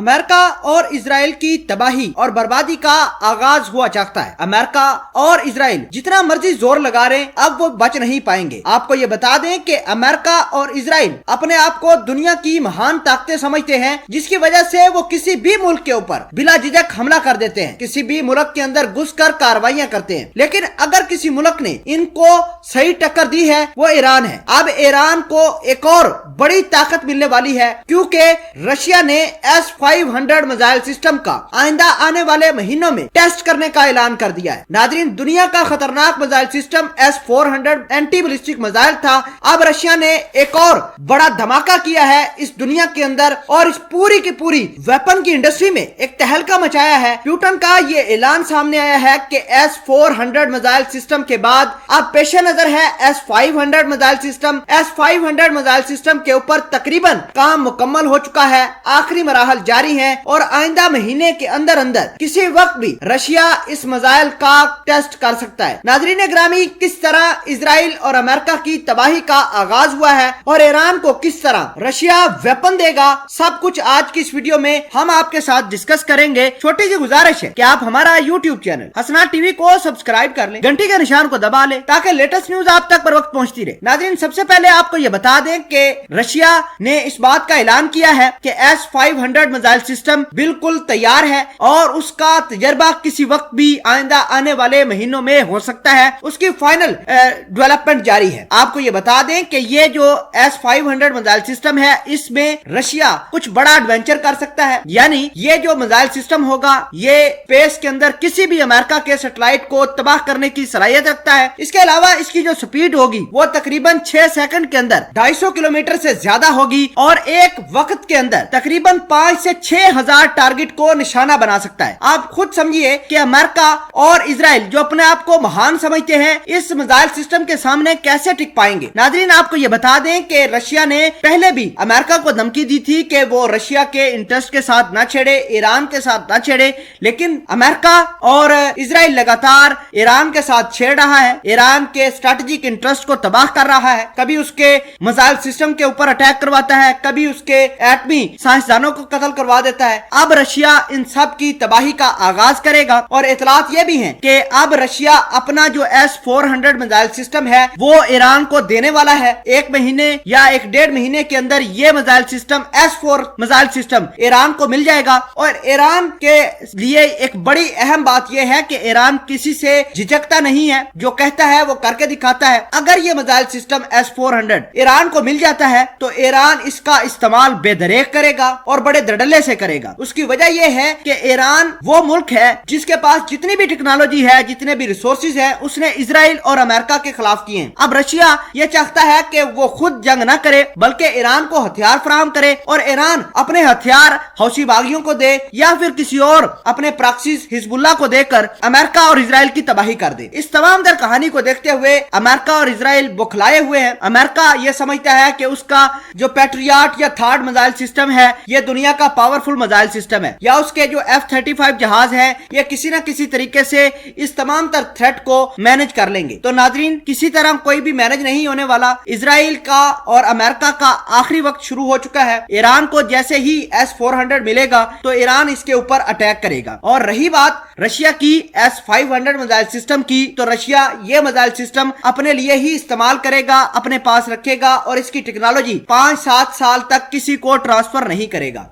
امریکہ اور اسرائیل کی تباہی اور بربادی کا آغاز ہوا چاہتا ہے۔ امریکہ اور اسرائیل جتنا مرضی زور لگا رہے اب وہ بچ نہیں پائیں گے۔ آپ کو یہ بتا دیں کہ امریکہ اور اسرائیل اپنے آپ کو دنیا کی مہان طاقتیں سمجھتے ہیں، جس کی وجہ سے وہ کسی بھی ملک کے اوپر بلا جھجک حملہ کر دیتے ہیں، کسی بھی ملک کے اندر گھس کر کارروائیاں کرتے ہیں۔ لیکن اگر کسی ملک نے ان کو صحیح ٹکر دی ہے وہ ایران ہے۔ اب ایران کو ایک اور بڑی طاقت ملنے والی ہے، کیونکہ رشیا نے S-500 میزائل سسٹم کا آئندہ آنے والے مہینوں میں ٹیسٹ کرنے کا اعلان کر دیا ہے۔ ناظرین، دنیا کا خطرناک missile system S-400 anti ballistic missile تھا۔ اب رشیا نے ایک اور بڑا دھماکہ کیا ہے اس دنیا کے اندر، اور اس پوری کی پوری ویپن کی انڈسٹری میں ایک تہلکہ مچایا ہے۔ پیوٹن کا یہ اعلان سامنے آیا ہے کہ S-400 میزائل سسٹم کے بعد اب پیش نظر ہے S-500 missile system. S-500 missile system کے اوپر تقریباً کام مکمل ہو چکا ہے، آخری مراحل جاری ہیں، اور آئندہ مہینے کے اندر کسی وقت بھی رشیا اس میزائل کا ٹیسٹ کر سکتا ہے۔ ناظرین گرامی، کس طرح اسرائیل اور امریکہ کی تباہی کا آغاز ہوا ہے اور ایران کو کس طرح رشیا ویپن دے گا، سب کچھ آج کی اس ویڈیو میں ہم آپ کے ساتھ ڈسکس کریں گے۔ چھوٹی سی گزارش ہے کہ آپ ہمارا یوٹیوب چینل حسنات ٹی وی کو سبسکرائب کر لیں، گھنٹی کے نشان کو دبا لیں تاکہ لیٹسٹ نیوز آپ تک پر وقت پہنچتی رہے۔ ناظرین، سب سے پہلے آپ کو یہ بتا دیں کہ رشیا نے اس بات کا اعلان کیا ہے کہ S-500 میزائل سسٹم بالکل تیار ہے اور اس کا تجربہ کسی وقت بھی آئندہ آنے والے مہینوں میں ہو سکتا ہے۔ اس کی فائنل ڈیولپمنٹ جاری ہے۔ آپ کو یہ بتا دیں کہ یہ جو S-500 میزائل سسٹم ہے، اس میں رشیا کچھ بڑا ایڈونچر کر سکتا ہے، یعنی یہ جو میزائل سسٹم ہوگا یہ اسپیس کے اندر کسی بھی امریکہ کے سیٹلائٹ کو تباہ کرنے کی صلاحیت رکھتا ہے۔ اس کے علاوہ اس کی جو سپیڈ ہوگی وہ تقریباً 6 سیکنڈ کے اندر 250 کلومیٹر سے زیادہ ہوگی، اور ایک وقت کے اندر تقریباً 5 سے 6,000 ٹارگٹ کو نشانہ بنا سکتا ہے۔ آپ خود سمجھیے کہ امریکہ اور اسرائیل جو اپنے آپ کو مہان سمجھتے ہیں، اس میزائل سسٹم کے سامنے کیسے ٹک پائیں گے۔ ناظرین، آپ کو یہ بتا دیں کہ رشیا نے پہلے بھی امریکہ کو دھمکی دی تھی کہ وہ رشیا کے انٹرسٹ کے ساتھ نہ چھیڑے، ایران کے ساتھ نہ چھیڑے، لیکن امریکہ اور اسرائیل لگاتار ایران کے ساتھ چھیڑ رہا ہے، ایران کے اسٹریٹجک انٹرسٹ کو تباہ کر رہا ہے۔ کبھی اس کے میزائل سسٹم کے اوپر اٹیک کرواتا ہے، کبھی اس کے ایٹمی سائنسدانوں کو قتل کروا دیتا ہے۔ اب رشیا ان سب کی تباہی کا آغاز کرے گا، اور اطلاعات یہ بھی ہیں کہ اب رشیا اپنا جو S-400 میزائل سسٹم ہے وہ ایران کو دینے والا ہے۔ 1 مہینے یا 1.5 مہینے کے اندر یہ missile system S-4 missile system Iran کو مل جائے گا، اور ایران کے لیے ایک بڑی اہم بات یہ ہے کہ ایران کسی سے جھجکتا نہیں ہے، جو کہتا ہے وہ کر کے دکھاتا ہے۔ اگر یہ میزائل سسٹم S-400 ایران کو مل جاتا ہے تو ایران اس کا استعمال بے دریغ کرے گا اور بڑے دڑلے سے کرے گا۔ اس کی وجہ یہ ہے کہ ایران وہ ملک ہے جس کے پاس جتنی بھی ٹیکنالوجی ہے، جتنے بھی ریسورسز ہیں، اس نے اسرائیل اور امریکہ کے خلاف کیے ہیں۔ اب رشیا یہ چاہتا ہے کہ وہ خود جنگ نہ کرے بلکہ ایران کو ہتھیار فراہم کرے، اور ایران اپنے ہتھیار حوثی باغیوں کو دے یا پھر کسی اور اپنے پراکسیز حزب اللہ کو دے کر امریکہ اور اسرائیل کی تباہی کر دے۔ اس تمام در کہانی کو دیکھتے ہوئے امریکہ اور اسرائیل بکھلائے ہوئے ہیں۔ امریکہ یہ سمجھتا ہے کہ اس کا جو پیٹریاٹ یا تھرڈ میزائل سسٹم ہے یہ دنیا کا پاورفل میزائل سسٹم ہے، یا اس کے جو F-35 جہاز ہیں یہ کسی نہ کسی طریقے سے اس تمام تر تھریٹ کو مینج کر لیں گے۔ تو ناظرین، کسی طرح کوئی بھی مینج نہیں ہونے والا۔ اسرائیل کا اور امریکہ کا آخری وقت شروع ہو چکا ہے۔ ایران کو جیسے ہی S-400 ملے گا تو ایران اس کے اوپر اٹیک کرے گا۔ اور رہی بات رشیا کی S-500 میزائل سسٹم کی، تو رشیا یہ میزائل سسٹم اپنے لیے ہی استعمال کرے گا، اپنے پاس رکھے گا، اور اس کی ٹیکنالوجی 5-7 سال تک کسی کو ٹرانسفر نہیں کرے گا۔